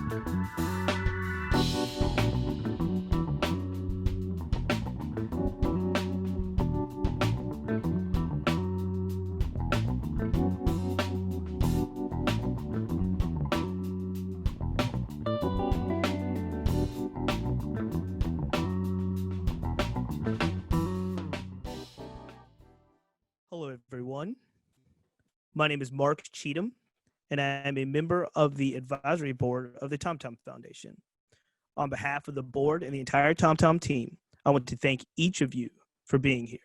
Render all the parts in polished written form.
Hello, everyone. My name is Mark Cheatham, and I am a member of the advisory board of the TomTom Foundation. On behalf of the board and the entire TomTom team, I want to thank each of you for being here.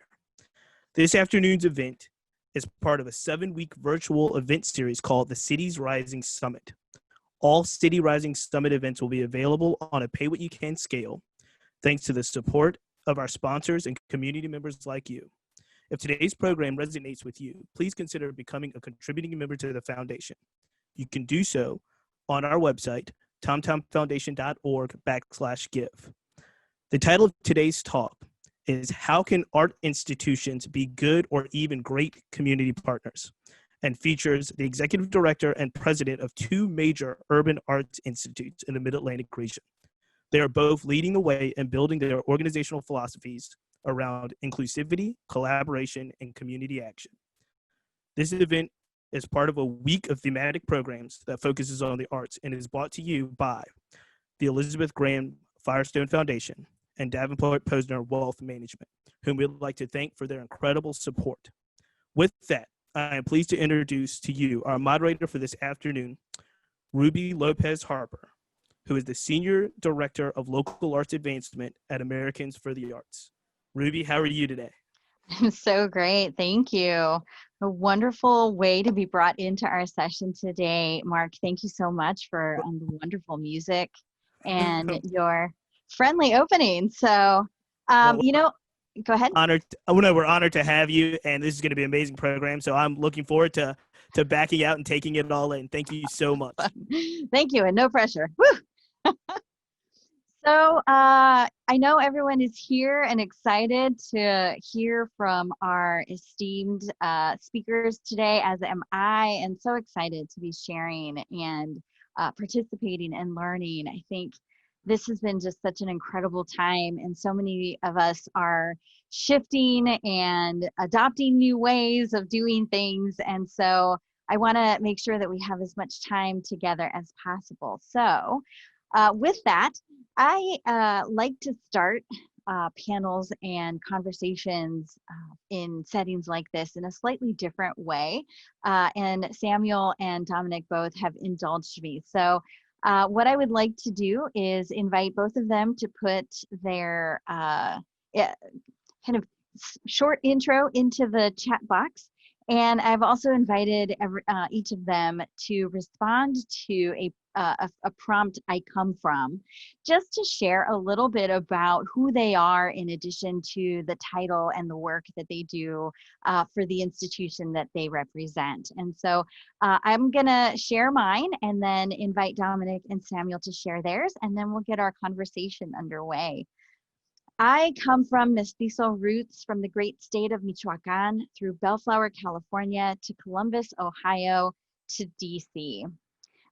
This afternoon's event is part of a 7-week virtual event series called the Cities Rising Summit. All City Rising Summit events will be available on a pay-what-you-can scale, thanks to the support of our sponsors and community members like you. If today's program resonates with you, please consider becoming a contributing member to the foundation. You can do so on our website, tomtomfoundation.org/give. The title of today's talk is How Can Art Institutions Be Good or Even Great Community Partners? And features the executive director and president of 2 major urban arts institutes in the Mid-Atlantic region. They are both leading the way in building their organizational philosophies around inclusivity, collaboration, and community action. This event is part of a week of thematic programs that focuses on the arts and is brought to you by the Elizabeth Graham Firestone Foundation and Davenport Posner Wealth Management, whom we'd like to thank for their incredible support. With that, I am pleased to introduce to you our moderator for this afternoon, Ruby Lopez Harper, who is the Senior Director of Local Arts Advancement at Americans for the Arts. Ruby, how are you today? I'm so great. Thank you. A wonderful way to be brought into our session today. Mark, thank you so much for the wonderful music and your friendly opening. So, Well, go ahead. We're honored to have you, and this is going to be an amazing program. So I'm looking forward to backing out and taking it all in. Thank you so much. Thank you, and no pressure. Woo! So I know everyone is here and excited to hear from our esteemed speakers today, as am I, and so excited to be sharing and participating and learning. I think this has been just such an incredible time, and so many of us are shifting and adopting new ways of doing things. And so I want to make sure that we have as much time together as possible. So with that, I like to start panels and conversations in settings like this in a slightly different way. And Samuel and Dominic both have indulged me. So what I would like to do is invite both of them to put their kind of short intro into the chat box. And I've also invited each of them to respond to a prompt I come from, just to share a little bit about who they are in addition to the title and the work that they do for the institution that they represent. And so I'm gonna share mine and then invite Dominic and Samuel to share theirs, and then we'll get our conversation underway. I come from mestizo roots from the great state of Michoacan through Bellflower, California to Columbus, Ohio to DC.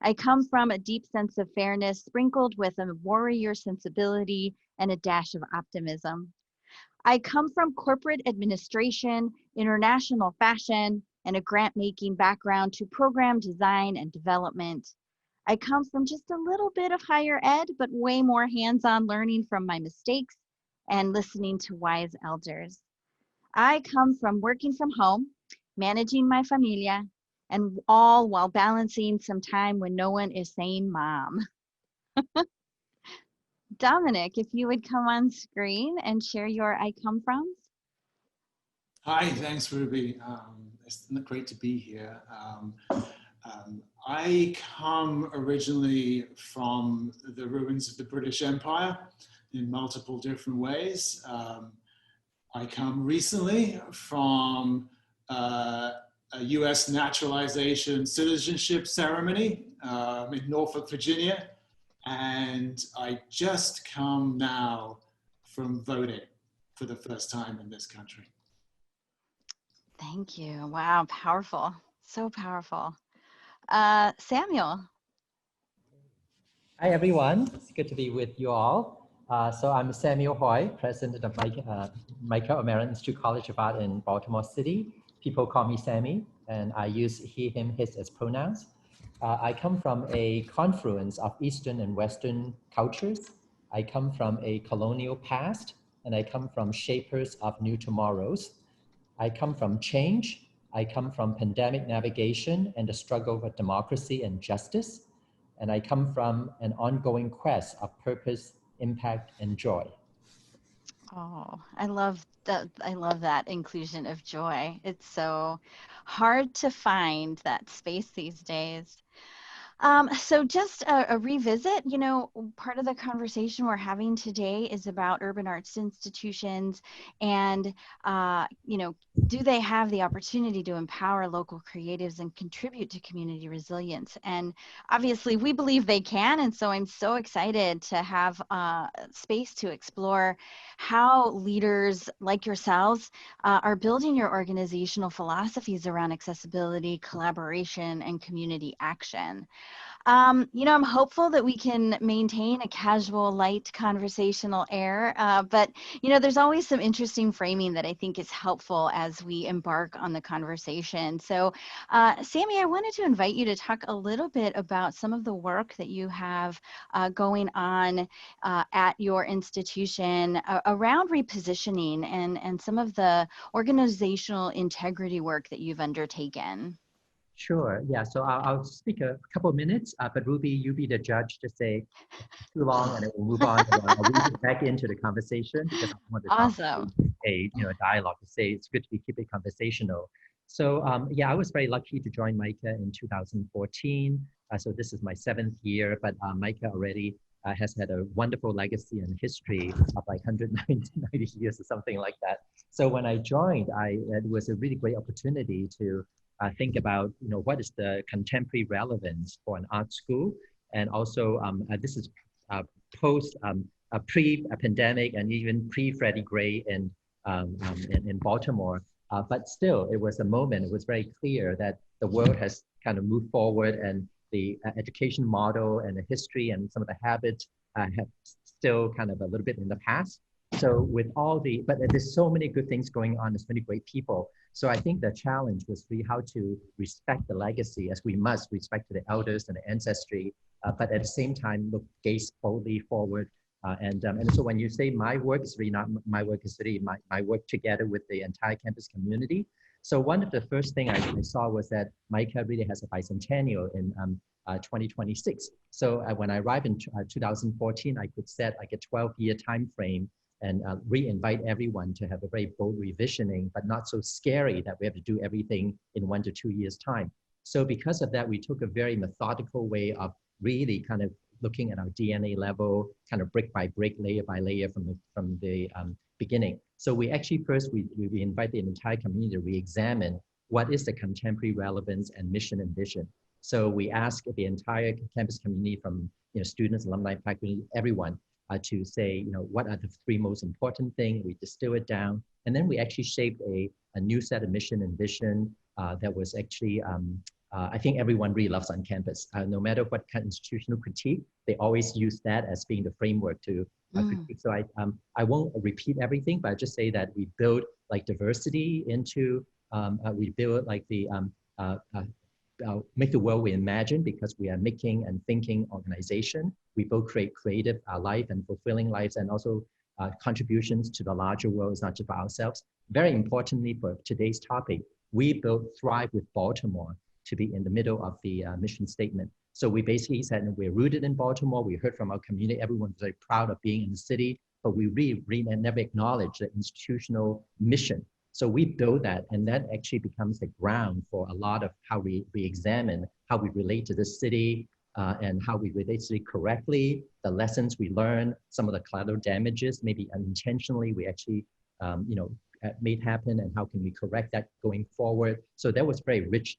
I come from a deep sense of fairness sprinkled with a warrior sensibility and a dash of optimism. I come from corporate administration, international fashion, and a grant-making background to program design and development. I come from just a little bit of higher ed, but way more hands-on learning from my mistakes and listening to wise elders. I come from working from home, managing my familia, and all while balancing some time when no one is saying mom. Dominic, if you would come on screen and share your I come froms. Hi, thanks Ruby. It's great to be here. I come originally from the ruins of the British Empire in multiple different ways. I come recently from a US naturalization citizenship ceremony in Norfolk, Virginia, and I just come now from voting for the first time in this country. Thank you. Wow, powerful. So powerful. Samuel. Hi, everyone. It's good to be with you all. So I'm Samuel Hoy, president of Michael American Institute College of Art in Baltimore City. People call me Sammy, and I use he, him, his as pronouns. I come from a confluence of Eastern and Western cultures. I come from a colonial past, and I come from shapers of new tomorrows. I come from change. I come from pandemic navigation and the struggle for democracy and justice. And I come from an ongoing quest of purpose, impact, and joy. Oh, I love that. I love that inclusion of joy. It's so hard to find that space these days. So just a revisit, part of the conversation we're having today is about urban arts institutions and, do they have the opportunity to empower local creatives and contribute to community resilience? And obviously we believe they can. And so I'm so excited to have space to explore how leaders like yourselves are building your organizational philosophies around accessibility, collaboration, and community action. I'm hopeful that we can maintain a casual, light conversational air, but, there's always some interesting framing that I think is helpful as we embark on the conversation. So, Sammy, I wanted to invite you to talk a little bit about some of the work that you have going on at your institution around repositioning and some of the organizational integrity work that you've undertaken. Sure, yeah, so I'll speak a couple of minutes, but Ruby, you be the judge to say too long and then we'll move on. I'll move it back into the conversation because I want to Awesome. a dialogue to say it's good to keep it conversational. So yeah, I was very lucky to join MICA in 2014. So this is my 7th year, but MICA already has had a wonderful legacy and history of like 190 years or something like that. So when I joined, it was a really great opportunity to think about, what is the contemporary relevance for an art school? And also this is post pre-pandemic and even pre-Freddie Gray in Baltimore. But still, it was a moment, it was very clear that the world has kind of moved forward and the education model and the history and some of the habits have still kind of a little bit in the past. So with but there's so many good things going on, there's many great people. So I think the challenge was really how to respect the legacy as we must respect to the elders and the ancestry, but at the same time, gaze boldly forward. And so when you say my work, it's really not my work, it's really my work together with the entire campus community. So one of the first thing I saw was that MICA really has a bicentennial in 2026. So when I arrived in 2014, I could set like a 12-year time frame and re-invite everyone to have a very bold revisioning, but not so scary that we have to do everything in 1 to 2 years' time. So because of that, we took a very methodical way of really kind of looking at our DNA level, kind of brick by brick, layer by layer from the beginning. So we actually first, we invite the entire community to re-examine what is the contemporary relevance and mission and vision. So we ask the entire campus community from students, alumni, faculty, everyone, to say, what are the 3 most important things? We distill it down. And then we actually shaped a new set of mission and vision that was actually, I think everyone really loves on campus. No matter what kind of institutional critique, they always use that as being the framework to critique. So I won't repeat everything, but I just say that we build like diversity into, we build like the, make the world we imagine because we are making and thinking organization. We both create creative life and fulfilling lives and also contributions to the larger world, not just for ourselves. Very importantly for today's topic, we build Thrive with Baltimore to be in the middle of the mission statement. So we basically said we're rooted in Baltimore. We heard from our community. Everyone was very proud of being in the city, but we really never acknowledged the institutional mission. So we build that, and that actually becomes the ground for a lot of how we examine how we relate to the city and how we relate to it correctly, the lessons we learn, some of the collateral damages, maybe unintentionally we actually, made happen, and how can we correct that going forward. So that was very rich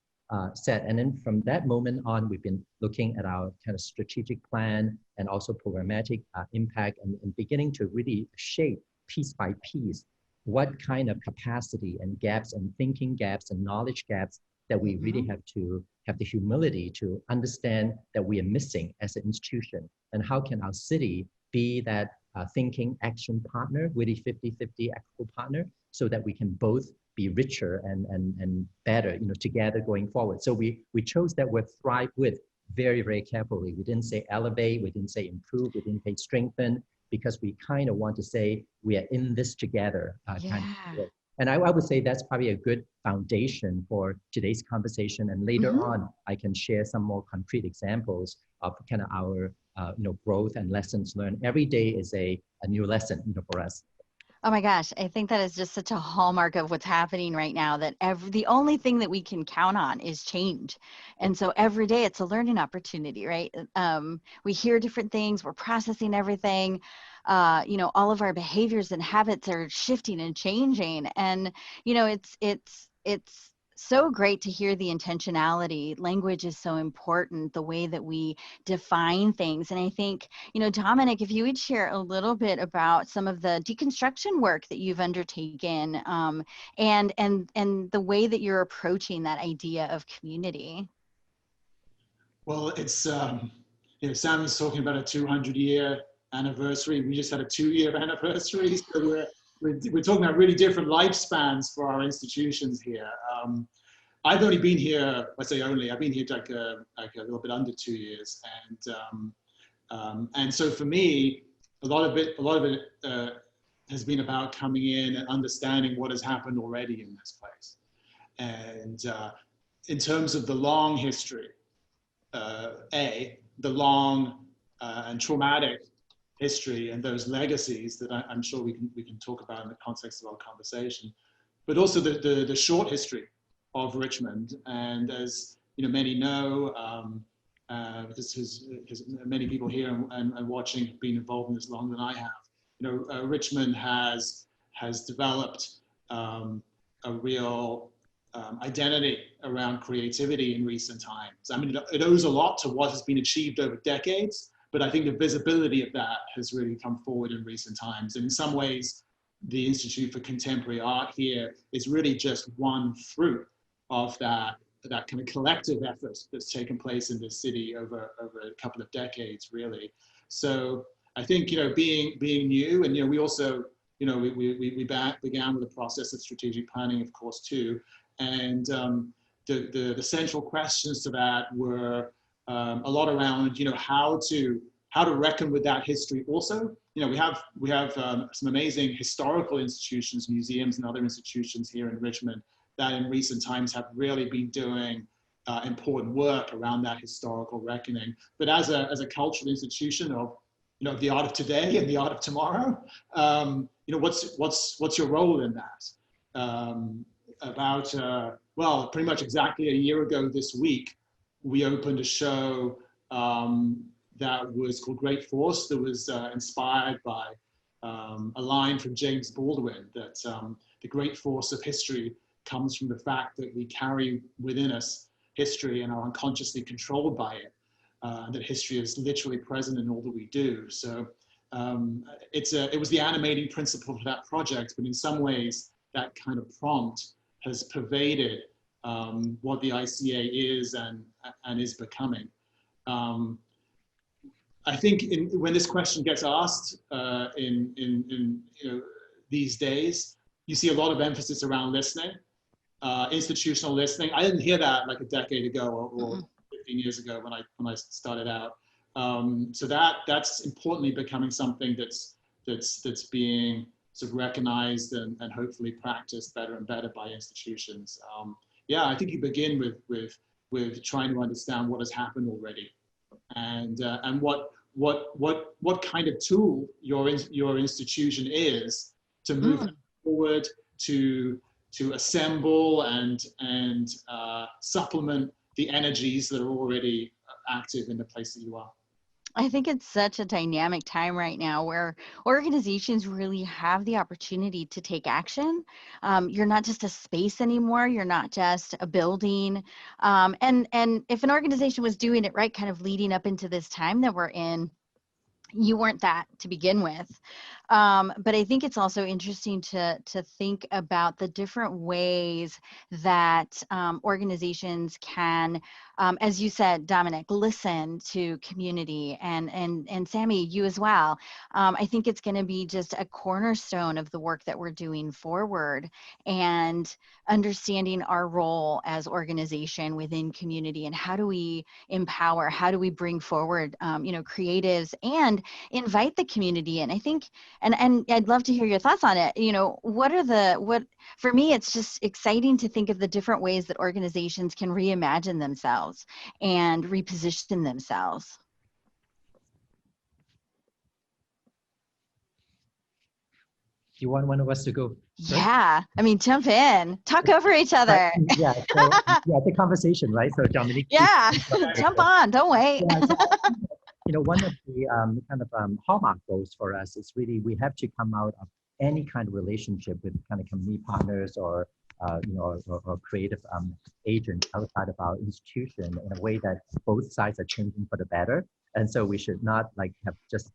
set. And then from that moment on, we've been looking at our kind of strategic plan and also programmatic impact and beginning to really shape piece by piece what kind of capacity and gaps and thinking gaps and knowledge gaps that we really have to have the humility to understand that we are missing as an institution, and how can our city be that thinking action partner, really 50-50 equitable partner, so that we can both be richer and better, together going forward. So we chose that word thrive with very, very carefully. We didn't say elevate, we didn't say improve, we didn't say strengthen, because we kind of want to say we are in this together kind of way. And I would say that's probably a good foundation for today's conversation. And later on, I can share some more concrete examples of kind of our growth and lessons learned. Every day is a new lesson, for us. Oh my gosh, I think that is just such a hallmark of what's happening right now, that the only thing that we can count on is change. And so every day it's a learning opportunity, right? We hear different things, we're processing everything. All of our behaviors and habits are shifting and changing. And, it's so great to hear the intentionality. Language is so important, the way that we define things. And I think, Dominic, if you would share a little bit about some of the deconstruction work that you've undertaken, and the way that you're approaching that idea of community. Well, it's, Sam was talking about a 200-year anniversary. We just had a 2-year anniversary. So we're talking about really different lifespans for our institutions here. I've only been here, I say only, I've been here like a little bit under 2 years. And so for me, a lot of it has been about coming in and understanding what has happened already in this place. And in terms of the long history, the long and traumatic history and those legacies that I'm sure we can talk about in the context of our conversation, but also the short history of Richmond. And as many know, because many people here and watching have been involved in this longer than I have. Richmond has developed a real identity around creativity in recent times. I mean, it owes a lot to what has been achieved over decades, but I think the visibility of that has really come forward in recent times. And in some ways, the Institute for Contemporary Art here is really just one fruit of that kind of collective effort that's taken place in this city over a couple of decades, really. So I think, being new, and we also, we began with a process of strategic planning, of course, too. And the central questions to that were a lot around, how to reckon with that history. Also, we have some amazing historical institutions, museums, and other institutions here in Richmond that in recent times have really been doing important work around that historical reckoning. But as a cultural institution of the art of today and the art of tomorrow, what's your role in that? Well, pretty much exactly a year ago this week, we opened a show that was called Great Force, that was inspired by a line from James Baldwin, that the great force of history comes from the fact that we carry within us history and are unconsciously controlled by it, that history is literally present in all that we do. So it was the animating principle for that project, but in some ways that kind of prompt has pervaded what the ICA is and is becoming. I think when this question gets asked in these days, you see a lot of emphasis around listening, institutional listening. I didn't hear that like a decade ago or 15 years ago when I started out. So that's importantly becoming something that's being sort of recognized and hopefully practiced better and better by institutions. Yeah, I think you begin with trying to understand what has happened already, and what kind of tool your institution is to move forward, to assemble and supplement the energies that are already active in the place that you are. I think it's such a dynamic time right now where organizations really have the opportunity to take action. You're not just a space anymore. You're not just a building. And if an organization was doing it right, kind of leading up into this time that we're in, you weren't that to begin with. But I think it's also interesting to think about the different ways that organizations can, as you said, Dominic, listen to community, and Sammy, you as well. I think it's going to be just a cornerstone of the work that we're doing forward, and understanding our role as organization within community, and how do we empower, how do we bring forward, creatives, and invite the community in. I think, and I'd love to hear your thoughts on it. What for me, it's just exciting to think of the different ways that organizations can reimagine themselves and reposition themselves. You want one of us to go first? Yeah, I mean, jump in, talk over each other. Yeah, so the conversation, right? So Dominique. Yeah, jump on, don't wait. Yeah, so, one of the kind of hallmark goals for us is really we have to come out of any kind of relationship with kind of community partners or or creative agents outside of our institution in a way that both sides are changing for the better. And so we should not have just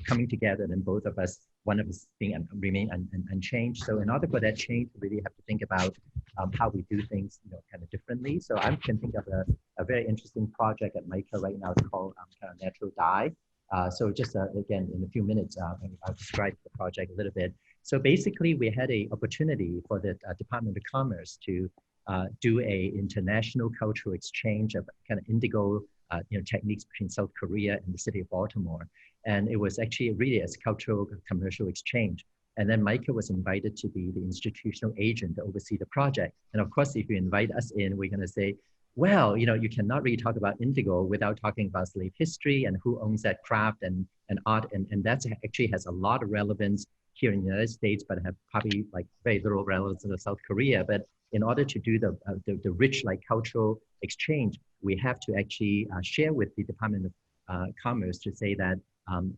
coming together and then both of us, one of us being remain unchanged. So in order for that change, we really have to think about how we do things kind of differently. So I can think of a very interesting project at MICA right now. It's called kind of Natural Dye. So just again, in a few minutes, I'll describe the project a little bit. So basically, we had an opportunity for the Department of Commerce to do a international cultural exchange of kind of indigo techniques between South Korea and the city of Baltimore. And it was actually really as cultural commercial exchange. And then MICA was invited to be the institutional agent to oversee the project. And of course, if you invite us in, we're going to say, well, you cannot really talk about indigo without talking about slave history and who owns that craft and art. And that actually has a lot of relevance here in the United States, but have probably very little relevance in South Korea. But in order to do the rich cultural exchange, we have to actually share with the Department of Commerce to say that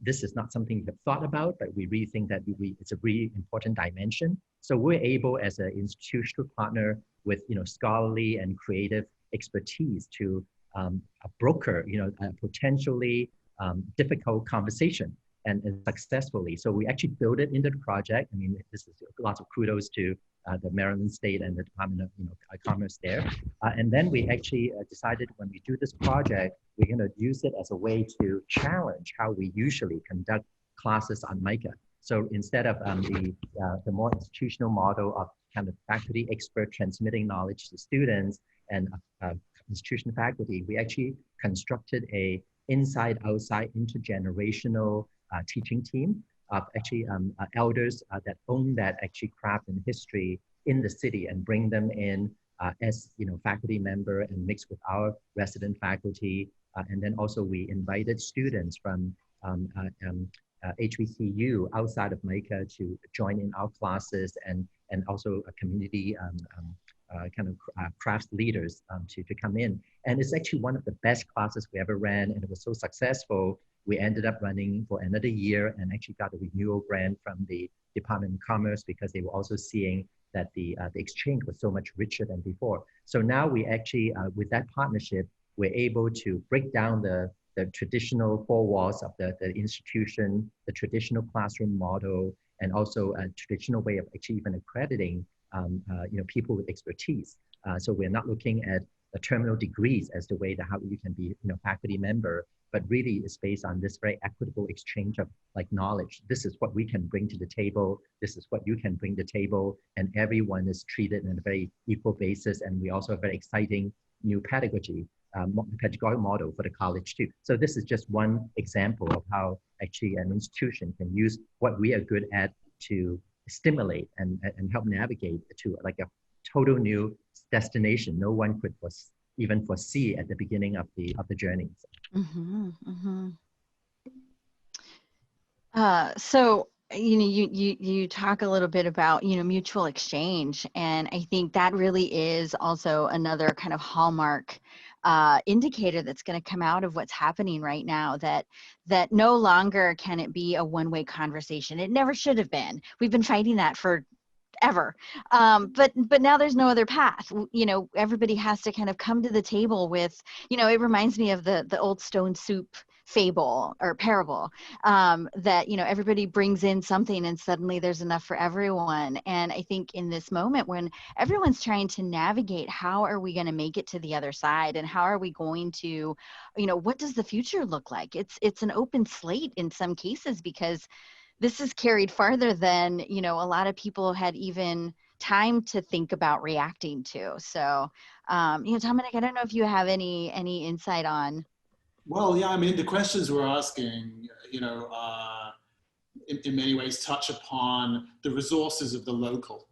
this is not something we've thought about, but we really think that it's a really important dimension. So we're able as an institutional partner with scholarly and creative expertise to broker a potentially difficult conversation and successfully. So we actually built it into the project. I mean, this is lots of kudos to the Maryland State and the Department of Commerce there. And then we actually decided when we do this project, we're going to use it as a way to challenge how we usually conduct classes on MICA. So instead of the more institutional model of kind of faculty expert transmitting knowledge to students and institution faculty, we actually constructed a inside-outside intergenerational teaching team of actually elders that own that actually craft and history in the city and bring them in as faculty member and mix with our resident faculty. And then also we invited students from HBCU outside of MICA to join in our classes and also a community craft leaders to come in. And it's actually one of the best classes we ever ran, and it was so successful. We ended up running for another year and actually got a renewal grant from the Department of Commerce because they were also seeing that the exchange was so much richer than before. So now we actually, with that partnership, we're able to break down the traditional four walls of the institution, the traditional classroom model, and also a traditional way of actually even accrediting people with expertise. So we're not looking at the terminal degrees as the way that how you can be faculty member, but really it's based on this very equitable exchange of knowledge. This is what we can bring to the table. This is what you can bring to the table, and everyone is treated on a very equal basis. And we also have a very exciting new pedagogical model for the college too. So this is just one example of how actually an institution can use what we are good at to stimulate and help navigate to a total new destination no one could even foresee at the beginning of the journey. Mm-hmm, mm-hmm. So you talk a little bit about mutual exchange, and I think that really is also another kind of hallmark indicator that's going to come out of what's happening right now, that no longer can it be a one-way conversation. It never should have been. We've been fighting that for ever. But now there's no other path. Everybody has to kind of come to the table with, it reminds me of the old stone soup fable or parable, that, you know, everybody brings in something and suddenly there's enough for everyone. And I think in this moment when everyone's trying to navigate, how are we going to make it to the other side, and how are we going to, you know, what does the future look like? It's an open slate in some cases, because this is carried farther than, you know, a lot of people had even time to think about reacting to. So, you know, Dominic, I don't know if you have any insight on. Well, yeah, I mean, the questions we're asking, you know, in many ways touch upon the resources of the local,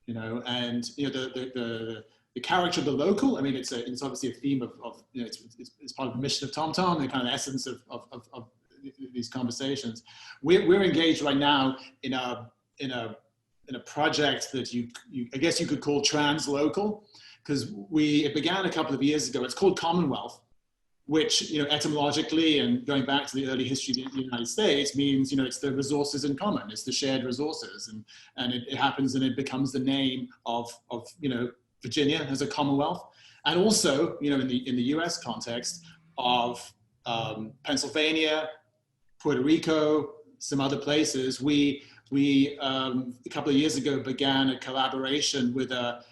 you know, and, you know, the character of the local. I mean, it's obviously a theme of you know, it's part of the mission of TomTom, the kind of essence of these conversations. We're engaged right now in a project that you I guess you could call translocal, because it began a couple of years ago. It's called Commonwealth, which, you know, etymologically and going back to the early history of the United States means, you know, it's the resources in common, it's the shared resources, and it happens and it becomes the name of you know, Virginia as a Commonwealth, and also, you know, in the U.S. context of Pennsylvania, Puerto Rico, some other places. We a couple of years ago began a collaboration with a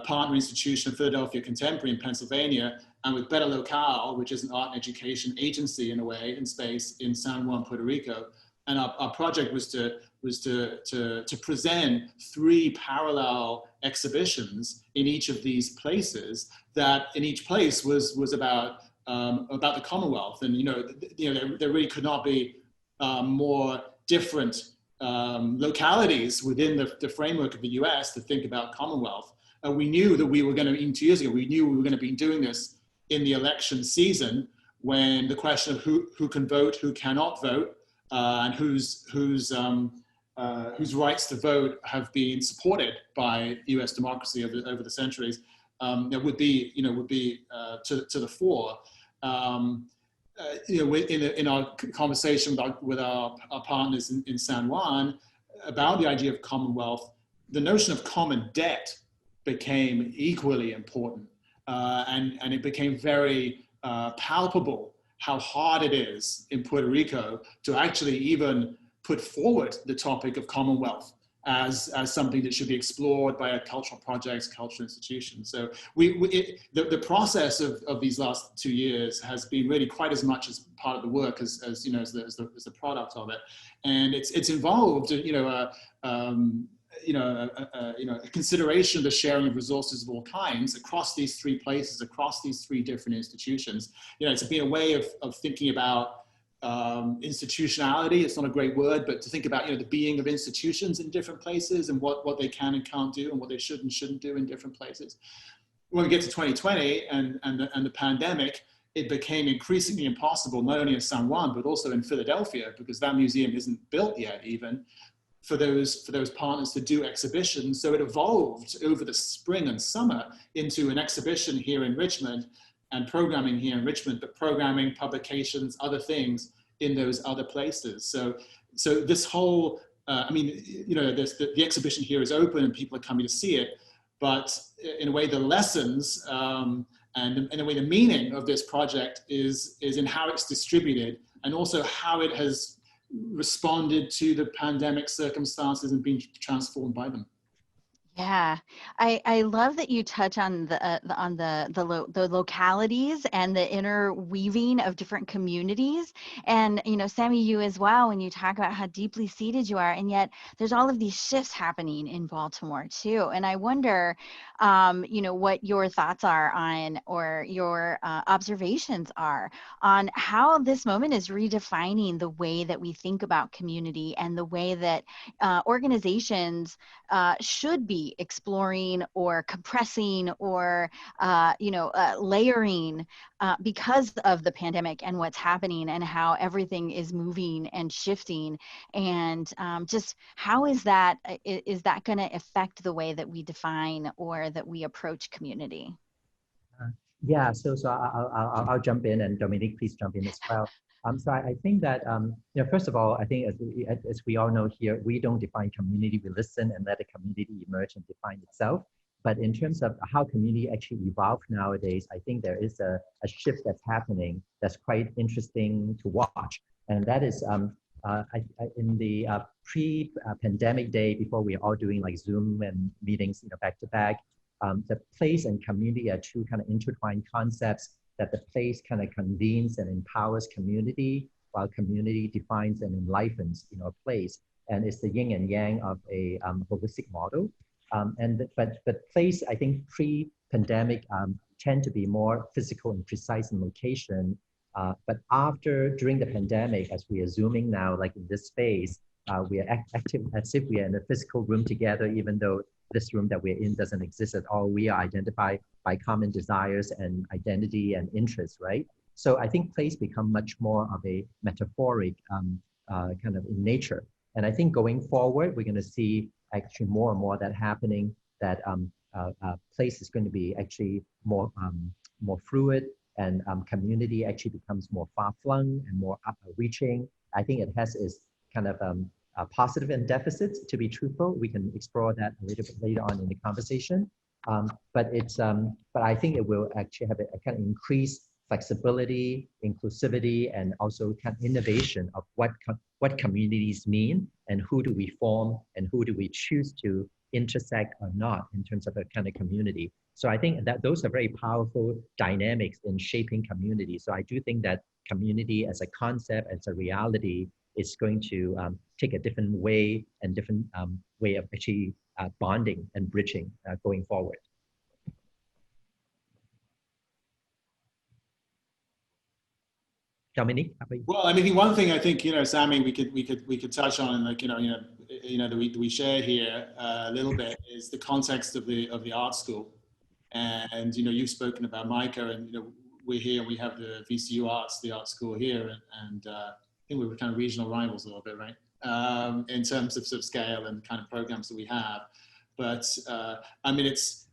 partner institution of Philadelphia Contemporary in Pennsylvania, and with Better Locale, which is an art and education agency in a way, in space, in San Juan, Puerto Rico. And our project was to present 3 parallel exhibitions in each of these places, that in each place was about the Commonwealth. And, you know, there really could not be more different localities within the framework of the US to think about Commonwealth. We knew that we were going to, even 2 years ago, we knew we were going to be doing this in the election season, when the question of who can vote, who cannot vote, and whose rights to vote have been supported by US democracy over the centuries, would be to the fore. You know, in our conversation with our partners in San Juan about the idea of Commonwealth, the notion of common debt became equally important, and it became very palpable how hard it is in Puerto Rico to actually even put forward the topic of Commonwealth as something that should be explored by cultural projects, cultural institutions. So the process of these last 2 years has been really quite as much as part of the work as you know, as the product of it, and it's involved, you know, a consideration of the sharing of resources of all kinds across these 3 places, across these 3 different institutions. You know, it's been a way of thinking about institutionality. It's not a great word, but to think about, you know, the being of institutions in different places, and what they can and can't do, and what they should and shouldn't do in different places. When we get to 2020 and the pandemic, it became increasingly impossible, not only in San Juan, but also in Philadelphia, because that museum isn't built yet even, for those partners to do exhibitions. So it evolved over the spring and summer into an exhibition here in Richmond, and programming here in Richmond, but programming, publications, other things in those other places. So this whole, I mean, you know, the exhibition here is open and people are coming to see it, but in a way the lessons and in a way the meaning of this project is in how it's distributed, and also how it has responded to the pandemic circumstances and been transformed by them. Yeah, I love that you touch on the localities and the interweaving of different communities. And, you know, Sammy, you as well, when you talk about how deeply seated you are, and yet there's all of these shifts happening in Baltimore too. And I wonder, you know, what your thoughts are on, or your observations are on how this moment is redefining the way that we think about community, and the way that organizations should be exploring or compressing or layering because of the pandemic and what's happening, and how everything is moving and shifting, and just how is that going to affect the way that we define or that we approach community? Yeah, so I'll jump in, and Dominique, please jump in as well. So I think that, you know, first of all, I think as we all know here, we don't define community, we listen and let the community emerge and define itself. But in terms of how community actually evolved nowadays, I think there is a shift that's happening that's quite interesting to watch. And that is in the pre-pandemic day, before we are all doing like Zoom and meetings, back to back, the place and community are two kind of intertwined concepts, that the place kind of convenes and empowers community, while community defines and enlivens, a place. And it's the yin and yang of a holistic model. But place, I think pre-pandemic tend to be more physical and precise in location. But during the pandemic, as we are Zooming now, like in this space, we are active as if we are in a physical room together, even though this room that we're in doesn't exist at all. We are identified by common desires and identity and interests, right? So I think place become much more of a metaphoric kind of in nature. And I think going forward, we're going to see actually more and more that happening, that place is going to be actually more fluid, and community actually becomes more far-flung and more reaching. I think it has its kind of positive and deficits, to be truthful. We can explore that a little bit later on in the conversation. But I think it will actually have a kind of increased flexibility, inclusivity, and also kind of innovation of what communities mean, and who do we form, and who do we choose to intersect or not in terms of a kind of community. So I think that those are very powerful dynamics in shaping community. So I do think that community as a concept, as a reality, is going to take a different way and different way of actually bonding and bridging going forward. Dominique? Well, I mean, one thing I think, Sammy, we could touch on, like, that we share here a little bit, is the context of the art school. And, you've spoken about Micah, and, we're here, we have the VCU Arts, the art school here. And I think we were kind of regional rivals a little bit, right? In terms of sort of scale and kind of programs that we have. But I mean, it's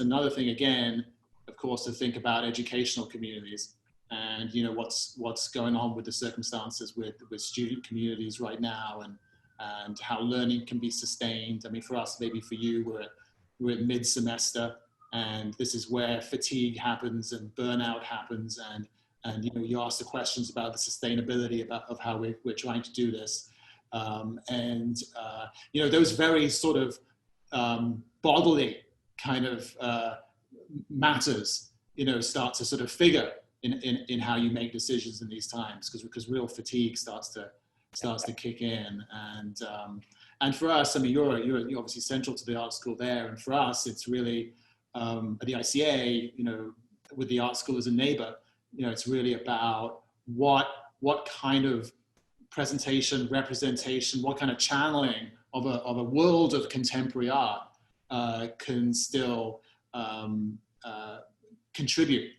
another thing, again, of course, to think about educational communities. And what's going on with the circumstances with student communities right now, and how learning can be sustained. I mean, for us, maybe for you, we're at mid-semester, and this is where fatigue happens and burnout happens, and you ask the questions about the sustainability of how we're trying to do this, and those very sort of bodily kind of matters start to sort of figure in how you make decisions in these times, because real fatigue starts to kick in. And for us, I mean, you're obviously central to the art school there, and for us, it's really at the ICA, with the art school as a neighbor, it's really about what kind of presentation, representation, what kind of channeling of a world of contemporary art can still contribute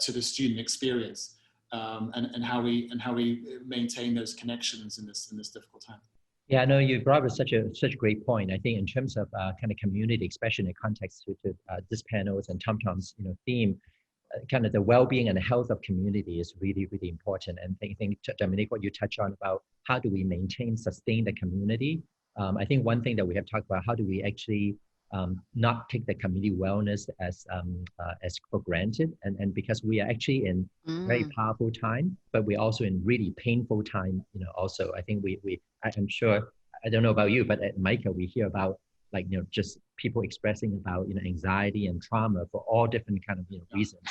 to the student experience, and how we maintain those connections in this difficult time. Yeah, no, you brought up such a great point. I think in terms of kind of community, especially in the context to this panel's and TomTom's theme, kind of the well-being and the health of community is really, really important. And I think Dominique, what you touch on about how do we sustain the community. I think one thing that we have talked about, how do we actually not take the community wellness as for granted, and because we are actually in very powerful time, but we're also in really painful time. Also, I think I'm sure, I don't know about you, but at Micah we hear about just people expressing about anxiety and trauma for all different kind of reasons,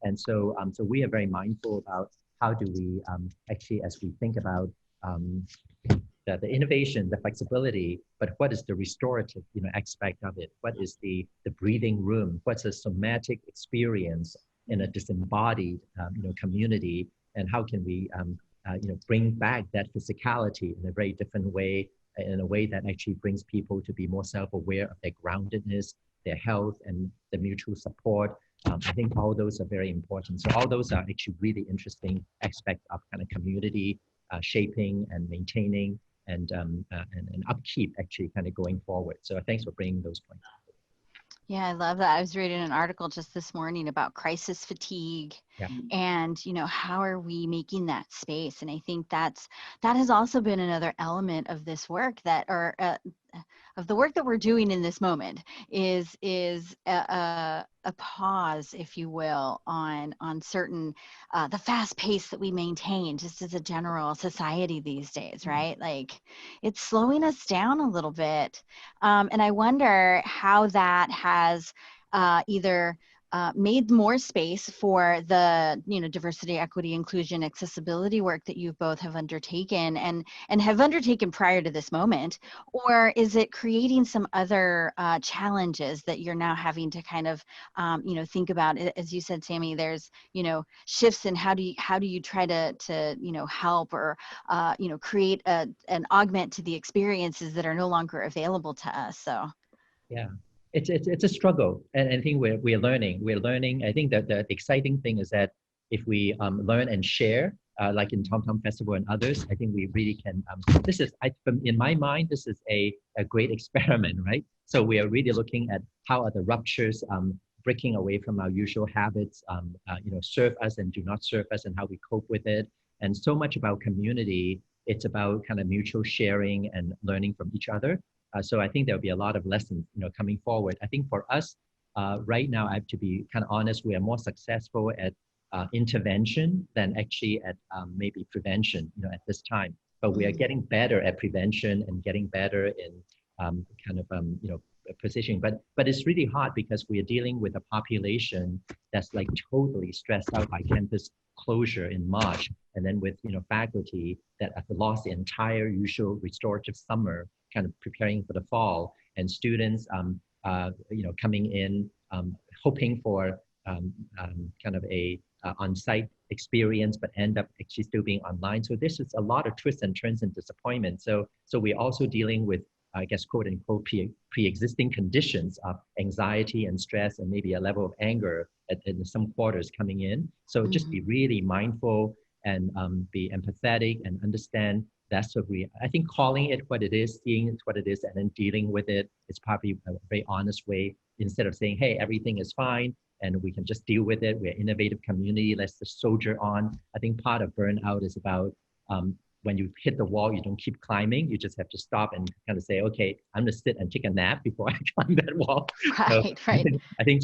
and so we are very mindful about how do we actually, as we think about the innovation, the flexibility, but what is the restorative, aspect of it? What is the breathing room? What's a somatic experience in a disembodied, community? And how can we, bring back that physicality in a very different way, in a way that actually brings people to be more self-aware of their groundedness, their health, and the mutual support. I think all those are very important. So all those are actually really interesting aspects of kind of community shaping and maintaining, and upkeep actually kind of going forward. So thanks for bringing those points. Yeah, I love that. I was reading an article just this morning about crisis fatigue, and how are we making that space? And I think that has also been another element of this work that the work that we're doing in this moment is a pause, if you will, on certain the fast pace that we maintain just as a general society these days, right? Like it's slowing us down a little bit, and I wonder how that has either made more space for the diversity, equity, inclusion, accessibility work that you both have undertaken and have undertaken prior to this moment, or is it creating some other challenges that you're now having to kind of think about? As you said, Sammy, there's shifts in how do you try to help or create an augment to the experiences that are no longer available to us. So yeah. It's a struggle, and I think we're learning. We're learning. I think that the exciting thing is that if we learn and share, like in Tom Tom Festival and others, I think we really can. This is, in my mind, this is a great experiment, right? So we are really looking at how are the ruptures breaking away from our usual habits, serve us and do not serve us, and how we cope with it. And so much about community. It's about kind of mutual sharing and learning from each other. So I think there'll be a lot of lessons, coming forward. I think for us, right now, I have to be kind of honest, we are more successful at intervention than actually at maybe prevention, at this time. But we are getting better at prevention and getting better in positioning. But it's really hard because we are dealing with a population that's like totally stressed out by campus closure in March, and then with faculty that have lost the entire usual restorative summer, kind of preparing for the fall, and students coming in hoping for kind of a on-site experience, but end up actually still being online. So this is a lot of twists and turns and disappointment. So we're also dealing with, I guess, quote unquote, pre-existing conditions of anxiety and stress, and maybe a level of anger in some quarters coming in. So just be really mindful and be empathetic and understand that's what I think calling it what it is, seeing it what it is, and then dealing with it is probably a very honest way, instead of saying, hey, everything is fine and we can just deal with it. We're an innovative community, let's just soldier on. I think part of burnout is about when you hit the wall, you don't keep climbing. You just have to stop and kind of say, okay, I'm gonna sit and take a nap before I climb that wall. Right, so right. I think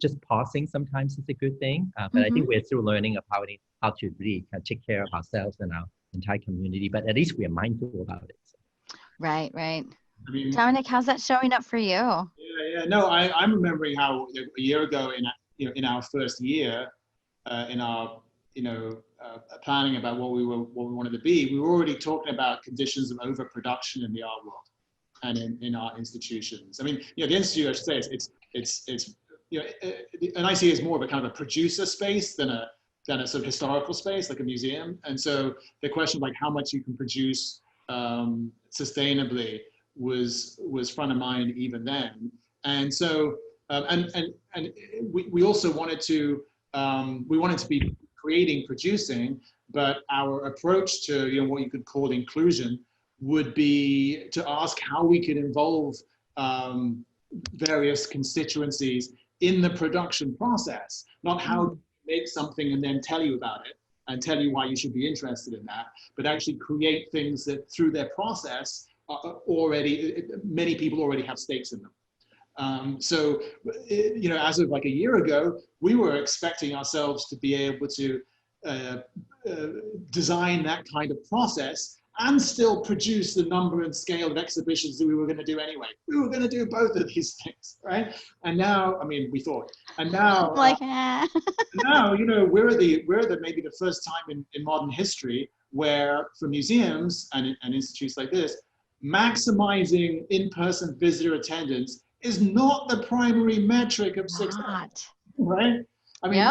just pausing sometimes is a good thing. But I think we're still learning about how to really kind of take care of ourselves and our entire community. But at least we are mindful about it. So. Right, right. I mean, Dominic, how's that showing up for you? Yeah. No, I'm remembering how a year ago in our first year, in our planning about what we wanted to be, we were already talking about conditions of overproduction in the art world and in our institutions. I mean, the institute, I should say, it's and I see it as more of a kind of a producer space than a sort of historical space, like a museum. And so the question of like how much you can produce sustainably was front of mind even then. And so and we also wanted to be creating, producing, but our approach to what you could call inclusion would be to ask how we could involve various constituencies in the production process, not how to make something and then tell you about it and tell you why you should be interested in that, but actually create things that through their process many people already have stakes in them. So, as of like a year ago, we were expecting ourselves to be able to design that kind of process and still produce the number and scale of exhibitions that we were going to do anyway. We were going to do both of these things, right? And now, I mean, we thought, and now, now, we're the maybe the first time in modern history where for museums and institutes like this, maximizing in-person visitor attendance is not the primary metric of success, right? I mean,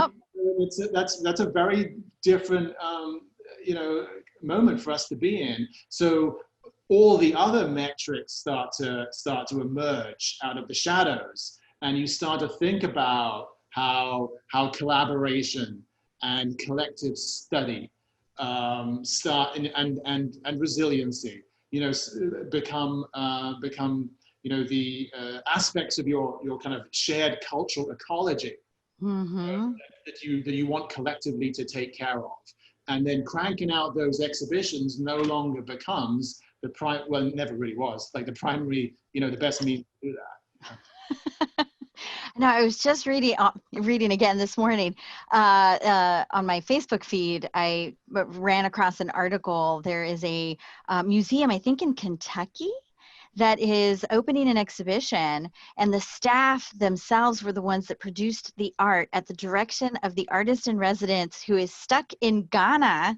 that's a very different, moment for us to be in. So all the other metrics start to emerge out of the shadows, and you start to think about how collaboration and collective study start and resiliency, become the aspects of your kind of shared cultural ecology that you want collectively to take care of. And then cranking out those exhibitions no longer becomes well, it never really was, like the primary, the best means to do that. No, I was just reading again this morning on my Facebook feed. I ran across an article. There is a museum, I think in Kentucky, that is opening an exhibition, and the staff themselves were the ones that produced the art at the direction of the artist in residence who is stuck in Ghana,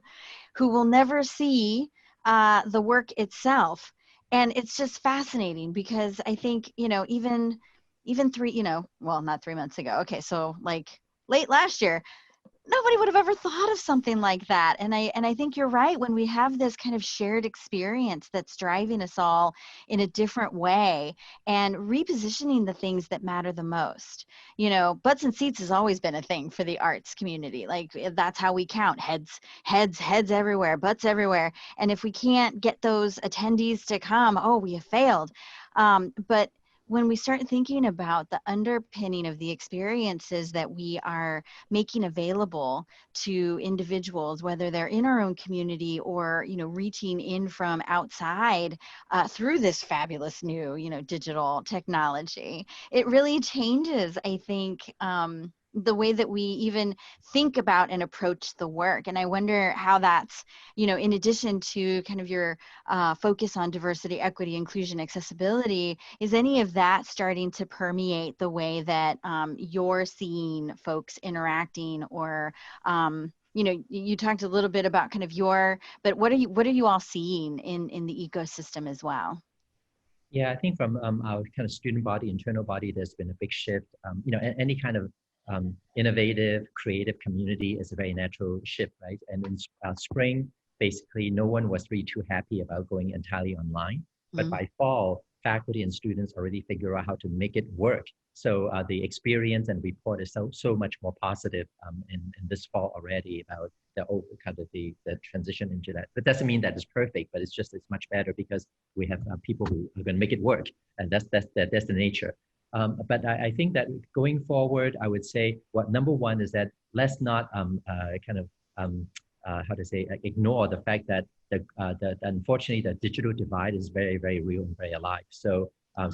who will never see the work itself. And it's just fascinating because I think, even not 3 months ago. Okay, so like late last year, nobody would have ever thought of something like that. And I think you're right. When we have this kind of shared experience that's driving us all in a different way and repositioning the things that matter the most. Butts and seats has always been a thing for the arts community. Like that's how we count: heads everywhere, butts everywhere. And if we can't get those attendees to come, oh, we have failed. But when we start thinking about the underpinning of the experiences that we are making available to individuals, whether they're in our own community or, reaching in from outside through this fabulous new, digital technology, it really changes, I think, the way that we even think about and approach the work. And I wonder how that's, in addition to kind of your focus on diversity, equity, inclusion, accessibility, is any of that starting to permeate the way that you're seeing folks interacting, or you talked a little bit about kind of but what are you all seeing in the ecosystem as well? Yeah, I think from our kind of student body, internal body, there's been a big shift. Any kind of innovative, creative community is a very natural shift, right? And in spring, basically, no one was really too happy about going entirely online. But by fall, faculty and students already figure out how to make it work. So the experience and report is so much more positive in this fall already about the transition into that. But doesn't mean that it's perfect, but it's much better because we have people who are going to make it work, and that's the nature. But I think that going forward, I would say number one is that let's not ignore the fact that unfortunately the digital divide is very, very real and very alive. So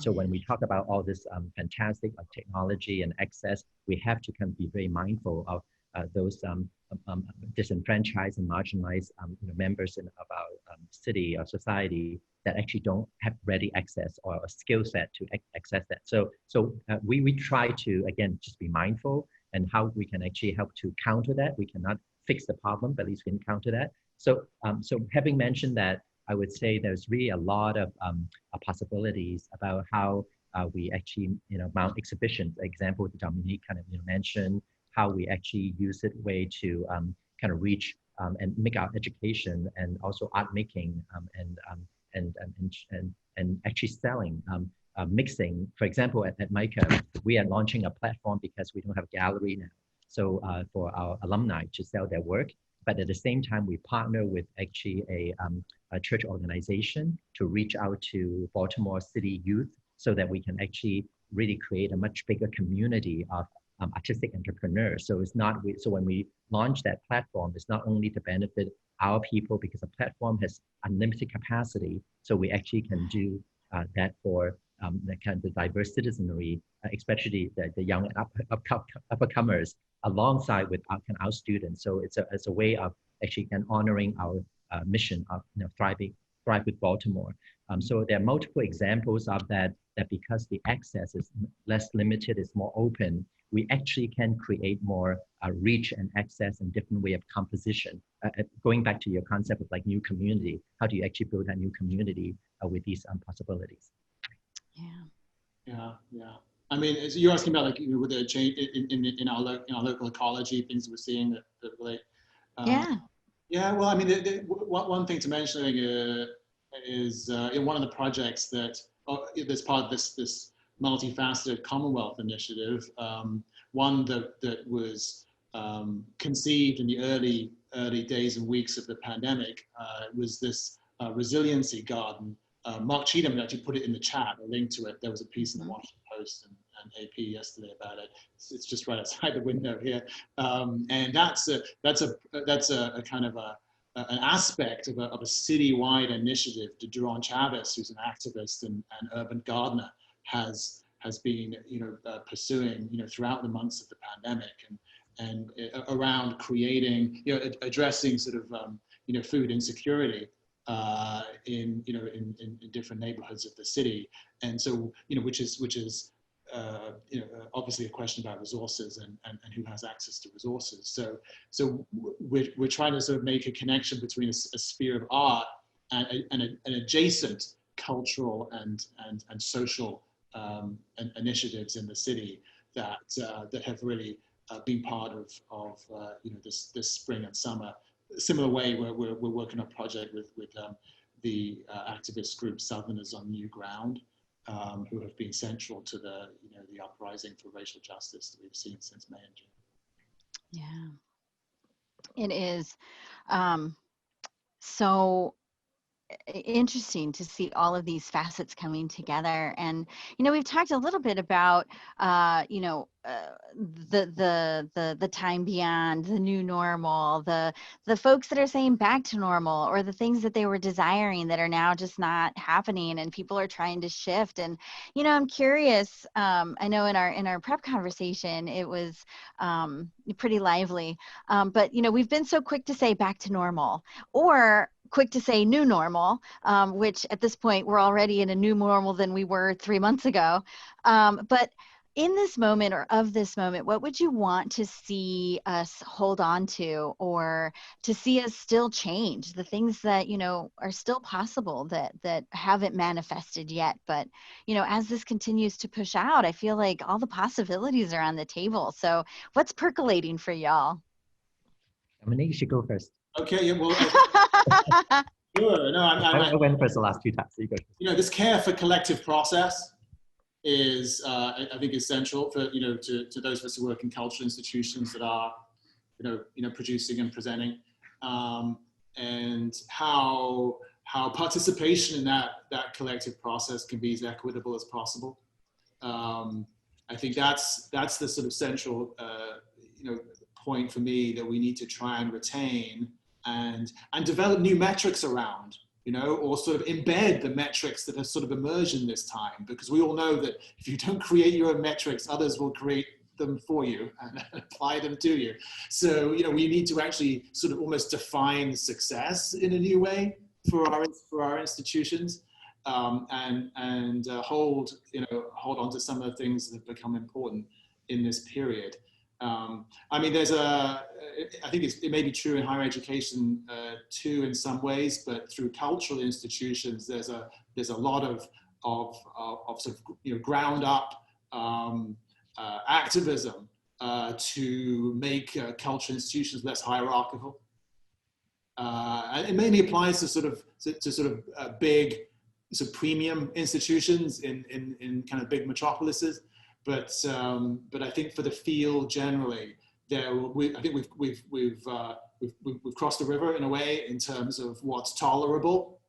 when we talk about all this fantastic technology and access, we have to kind of be very mindful of those disenfranchised and marginalized members of our city or society that actually don't have ready access or a skill set to access that. So we try to, again, just be mindful and how we can actually help to counter that. We cannot fix the problem, but at least we can counter that. So having mentioned that, I would say there's really a lot of possibilities about how we actually mount exhibitions. Example, Dominique kind of mentioned how we actually use it way to kind of reach and make our education and also art making and actually selling, mixing. For example, at MICA, we are launching a platform because we don't have a gallery now. So for our alumni to sell their work, but at the same time, we partner with actually a church organization to reach out to Baltimore City youth so that we can actually really create a much bigger community of artistic entrepreneurs. So so when we launch that platform, it's not only to benefit our people because the platform has unlimited capacity. So we actually can do that for the kind of diverse citizenry, especially the young and uppercomers, alongside with our students. So it's a way of actually honoring our mission of thrive with Baltimore. So there are multiple examples of that because the access is less limited, it's more open, we actually can create more reach and access and different way of composition. Going back to your concept of like new community, how do you actually build that new community with these possibilities? Yeah. I mean, you're asking about like with the change in our local ecology, things we're seeing that relate. Yeah. Well, I mean, one thing to mention is in one of the projects that's part of this multifaceted Commonwealth initiative, one that was conceived in the early days and weeks of the pandemic, was this resiliency garden. Mark Cheatham actually put it in the chat, a link to it. There was a piece in the Washington Post and AP yesterday about it. It's just right outside the window here, and that's a kind of an aspect of a citywide initiative that Duran Chavez, who's an activist and urban gardener, has been pursuing throughout the months of the pandemic, and around creating, addressing sort of food insecurity in different neighborhoods of the city. And so which is obviously a question about resources and who has access to resources. So we're trying to sort of make a connection between a sphere of art and an adjacent cultural and social initiatives in the city that have really been part of this spring and summer. Similar way, we're working on a project with the activist group Southerners on New Ground, who have been central to the uprising for racial justice that we've seen since May and June. Yeah, it is. So interesting to see all of these facets coming together. And we've talked a little bit about the time beyond, the new normal, the folks that are saying back to normal, or the things that they were desiring that are now just not happening, and people are trying to shift. And I'm curious, I know in our prep conversation it was pretty lively, but we've been so quick to say back to normal, or quick to say new normal, which at this point we're already in a new normal than we were 3 months ago. But in this moment, or of this moment, what would you want to see us hold on to, or to see us still change, the things that are still possible that haven't manifested yet? But as this continues to push out, I feel like all the possibilities are on the table. So what's percolating for y'all? Dominique, you should go first. Okay, yeah, well, sure. No, I went first the last 2 times, so you go first. This care for collective process is, I think, essential for to those of us who work in cultural institutions that are, producing and presenting, and how participation in that collective process can be as equitable as possible. I think that's the sort of central, point for me, that we need to try and retain and develop new metrics around, or sort of embed the metrics that have sort of emerged in this time, because we all know that if you don't create your own metrics, others will create them for you and apply them to you. So, we need to actually sort of almost define success in a new way for our institutions, and hold on to some of the things that have become important in this period. I mean, I think it may be true in higher education too, in some ways, but through cultural institutions, there's a lot of sort of ground up activism to make cultural institutions less hierarchical, and it mainly applies to sort of big, sort of premium institutions in kind of big metropolises. But I think for the field generally, I think we've crossed the river in a way in terms of what's tolerable,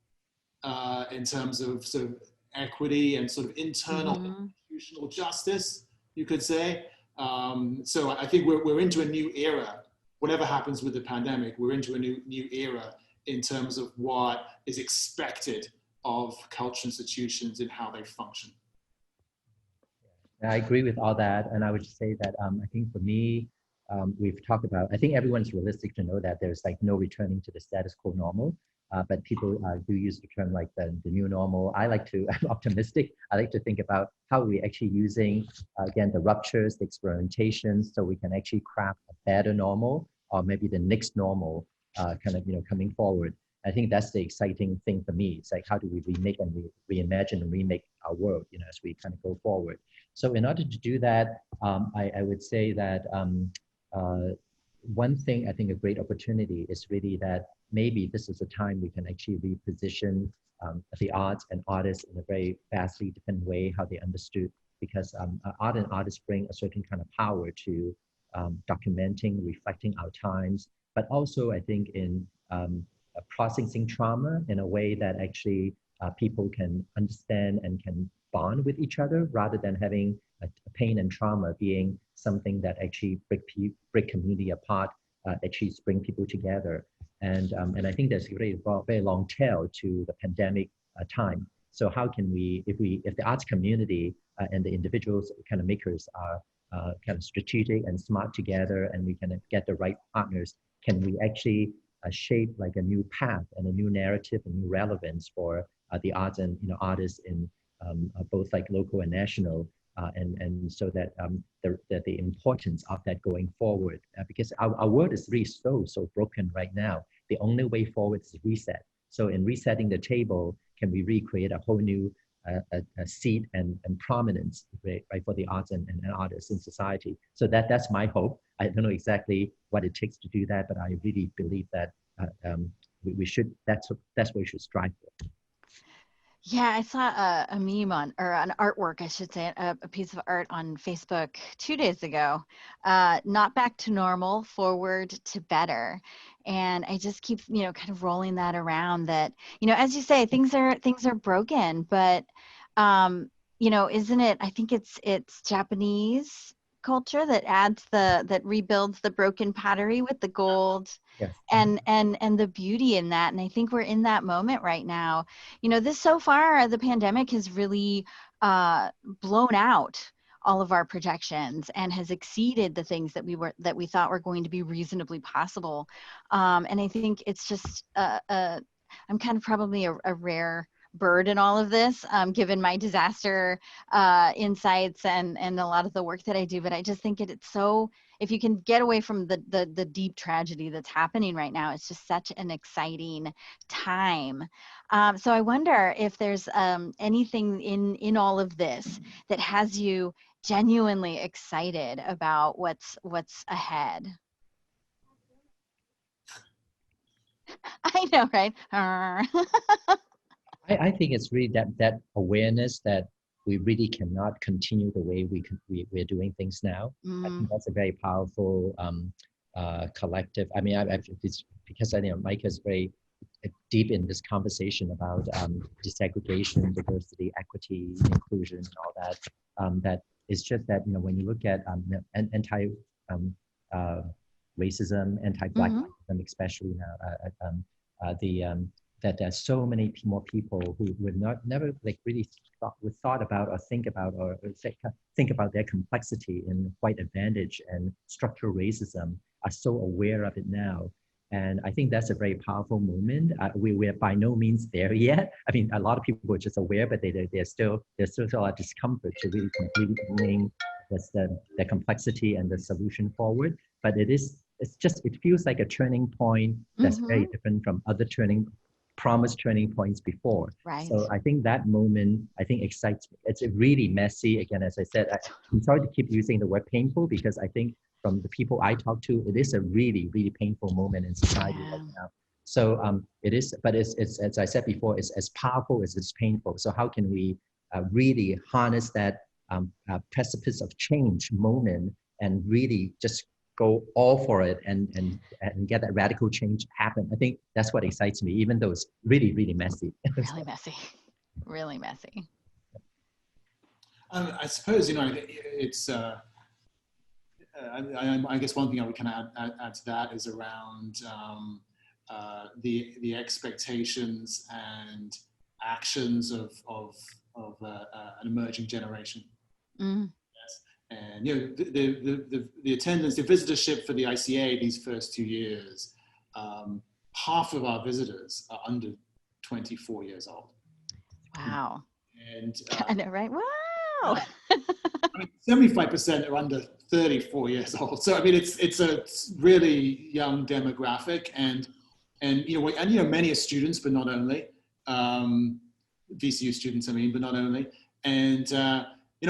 in terms of sort of equity and sort of internal institutional justice, you could say. So I think we're into a new era. Whatever happens with the pandemic, we're into a new era in terms of what is expected of cultural institutions and how they function. I agree with all that, and I would say that I think for me, we've talked about, I think everyone's realistic to know that there's like no returning to the status quo normal, but people do use the term like the new normal. I'm optimistic. I like to think about how we're actually using, again, the ruptures, the experimentations, so we can actually craft a better normal, or maybe the next normal coming forward. I think that's the exciting thing for me. It's like, how do we remake and reimagine and remake our world, as we kind of go forward. So in order to do that, I would say that one thing, I think a great opportunity is really that maybe this is a time we can actually reposition the arts and artists in a very vastly different way, how they understood, because art and artists bring a certain kind of power to documenting, reflecting our times, but also I think in processing trauma in a way that actually people can understand and can bond with each other, rather than having a pain and trauma being something that actually break community apart, actually bring people together. And I think there's a very long tail to the pandemic time. So how can we, if the arts community and the individuals kind of makers are kind of strategic and smart together, and we can get the right partners, can we actually shape like a new path and a new narrative and new relevance for the arts and artists in both like local and national, and so that the importance of that going forward, because our world is really so broken right now. The only way forward is reset. So in resetting the table, can we recreate a whole new a seat and prominence, right, for the arts and artists in society? So that's my hope. I don't know exactly what it takes to do that, but I really believe that we should. That's what we should strive for. Yeah, I saw a meme or an artwork, I should say, a piece of art on Facebook 2 days ago. Not back to normal, forward to better. And I just keep, kind of rolling that around that, as you say, things are broken, but, isn't it, I think it's Japanese culture that that rebuilds the broken pottery with the gold. Yes. And the beauty in that. And I think we're in that moment right now. This so far, the pandemic has really blown out all of our projections and has exceeded the things that we thought were going to be reasonably possible. And I think it's just I'm kind of probably a rare bird in all of this, given my disaster insights and a lot of the work that I do. But I just think it's so, if you can get away from the deep tragedy that's happening right now, it's just such an exciting time. So I wonder if there's anything in all of this that has you genuinely excited about what's ahead. I know, right? I think it's really that awareness that we really cannot continue the way we're doing things now. I think that's a very powerful collective. I mean, it's because I think Mike is very deep in this conversation about desegregation, diversity, equity, inclusion, and all that. That is just that, when you look at anti racism, anti-Black racism, especially now, that there's so many more people who would never like really thought about or think about think about their complexity in white advantage and structural racism are so aware of it now. And I think that's a very powerful moment. We're by no means there yet. I mean, a lot of people are just aware, but there's still a lot of discomfort to really completely bring the complexity and the solution forward. But it feels like a turning point that's very different from other promised turning points before. Right. So I think that moment, excites me. It's really messy. Again, as I said, I'm sorry to keep using the word painful, because I think from the people I talk to, it is a really, really painful moment in society right now. So it is, but it's as I said before, it's as powerful as it's painful. So how can we really harness that precipice of change moment and really just go all for it and get that radical change happen? I think that's what excites me, even though it's really, really messy. Really messy. Really messy. I suppose, it's, I guess one thing I would kind of add to that is around the expectations and actions of an emerging generation. And the attendance, the visitorship for the ICA these first 2 years, half of our visitors are under 24 years old. Wow. And I know, right? Wow. 75% are under 34 years old. So I mean, it's a really young demographic, and many are students, but not only VCU students. I mean, but not only. And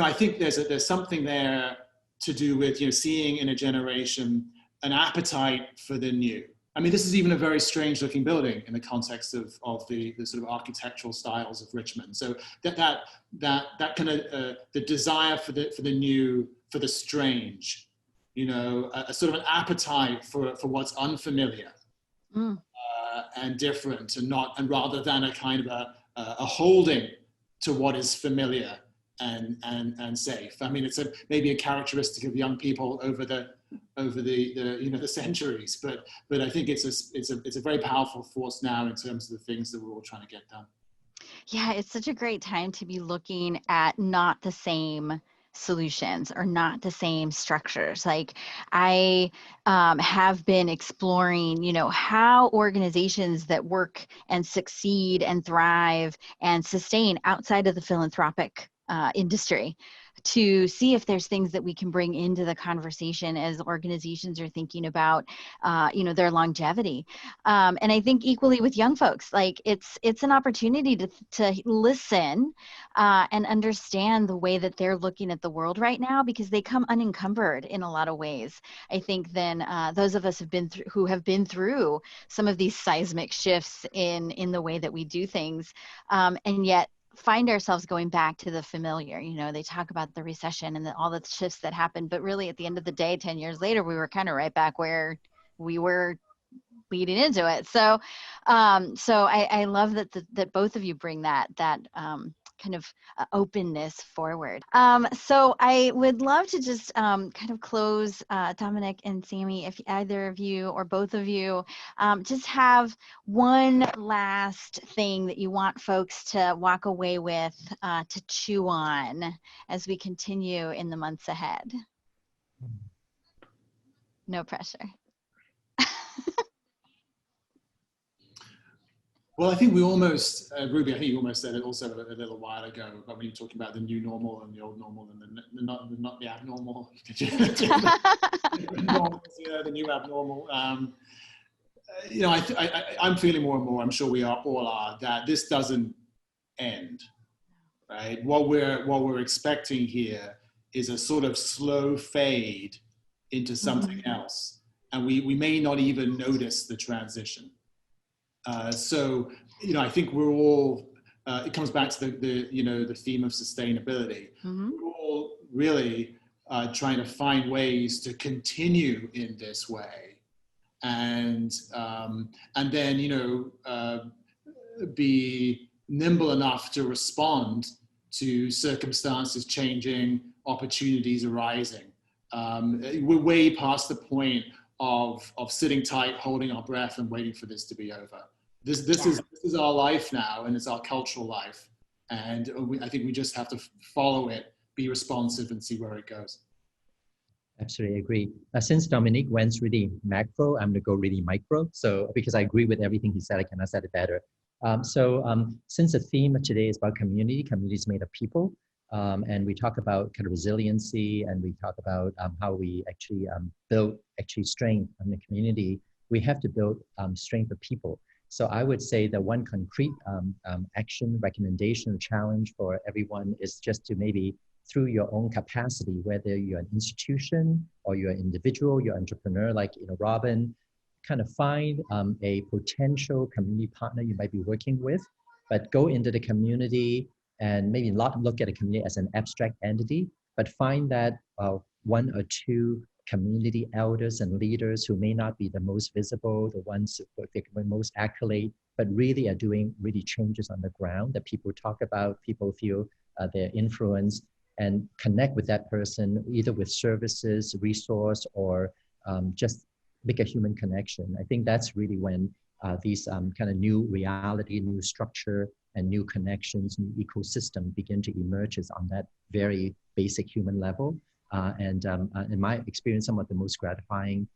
I think there's something there to do with seeing in a generation an appetite for the new. I mean, this is even a very strange looking building in the context of the sort of architectural styles of Richmond. So that kind of the desire for the new, for the strange, a sort of an appetite for what's unfamiliar and different, and rather than a kind of a holding to what is familiar and safe. I mean, it's maybe a characteristic of young people over the over the centuries. But I think it's a very powerful force now in terms of the things that we're all trying to get done. Yeah, it's such a great time to be looking at not the same solutions or not the same structures. Like I have been exploring, how organizations that work and succeed and thrive and sustain outside of the philanthropic industry, to see if there's things that we can bring into the conversation as organizations are thinking about, their longevity. And I think equally with young folks, like it's an opportunity to listen and understand the way that they're looking at the world right now, because they come unencumbered in a lot of ways. I think then those of us who have been through some of these seismic shifts in the way that we do things, and yet find ourselves going back to the familiar. They talk about the recession and all the shifts that happened, but really at the end of the day, 10 years later, we were kind of right back where we were leading into it. So I love that both of you bring that kind of openness forward. So I would love to just kind of close, Dominic and Sammy, if either of you or both of you just have one last thing that you want folks to walk away with, to chew on as we continue in the months ahead. No pressure. Well, I think we almost, Ruby, I think you almost said it also a little while ago, but when you were talking about the new normal and the old normal and not the abnormal, the new abnormal. I'm feeling more and more, I'm sure we all are, that this doesn't end, right? What we're expecting here is a sort of slow fade into something else. And we may not even notice the transition. So, I think we're all, it comes back to the theme of sustainability. We're all really trying to find ways to continue in this way, and then, be nimble enough to respond to circumstances changing, opportunities arising. We're way past the point of sitting tight, holding our breath and waiting for this to be over. This is our life now, and it's our cultural life. And I think we just have to follow it, be responsive, and see where it goes. Absolutely agree. Since Dominique went really macro, I'm going to go really micro. So because I agree with everything he said, I cannot say it better. Since the theme of today is about community is made of people. And we talk about kind of resiliency, and we talk about how we actually build strength in the community. We have to build strength of people. So I would say that one concrete action, recommendation, or challenge for everyone is just to maybe through your own capacity, whether you're an institution or you're an individual, you're an entrepreneur like Robin, kind of find a potential community partner you might be working with, but go into the community and maybe not look at a community as an abstract entity, but find that one or two community elders and leaders who may not be the most visible, the ones with the most accolade, but really are doing really changes on the ground that people talk about, people feel their influence, and connect with that person either with services, resource, or just make a human connection. I think that's really when these kind of new reality, new structure, and new connections, new ecosystem begin to emerge on that very basic human level. And in my experience, some of the most gratifying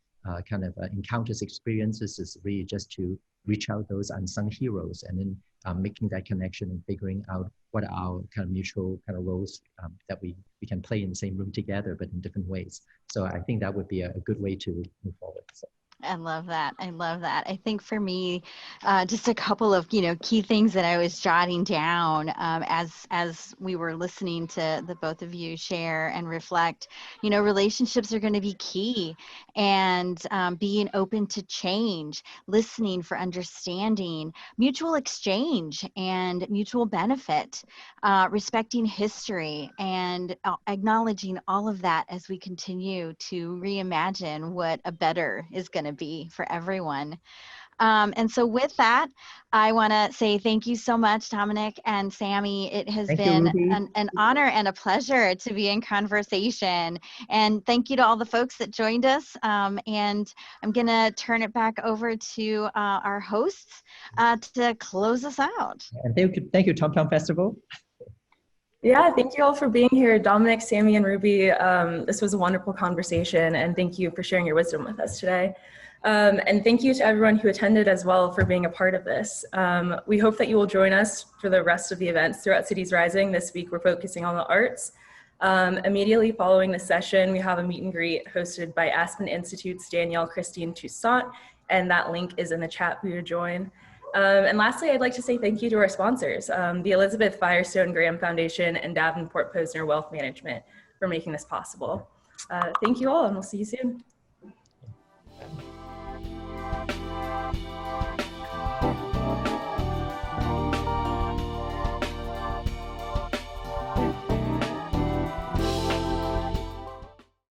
kind of encounters, experiences is really just to reach out those unsung heroes and then making that connection and figuring out what are our kind of mutual kind of roles that we can play in the same room together, but in different ways. So I think that would be a good way to move forward. So. I love that. I love that. I think for me, just a couple of key things that I was jotting down as we were listening to the both of you share and reflect. Relationships are going to be key, and being open to change, listening for understanding, mutual exchange and mutual benefit, respecting history, and acknowledging all of that as we continue to reimagine what a better is going to be for everyone. And so with that, I want to say thank you so much, Dominic and Sammy. It has been an honor and a pleasure to be in conversation. And thank you to all the folks that joined us. And I'm going to turn it back over to our hosts to close us out. And thank you, Tom Tom Festival. Yeah, thank you all for being here, Dominic, Sammy, and Ruby. This was a wonderful conversation, and thank you for sharing your wisdom with us today. And thank you to everyone who attended as well for being a part of this. We hope that you will join us for the rest of the events throughout Cities Rising. This week, we're focusing on the arts. Immediately following the session, we have a meet and greet hosted by Aspen Institute's Danielle Christine Toussaint, and that link is in the chat for you to join. And lastly, I'd like to say thank you to our sponsors, the Elizabeth Firestone Graham Foundation and Davenport Posner Wealth Management for making this possible. Thank you all, and we'll see you soon.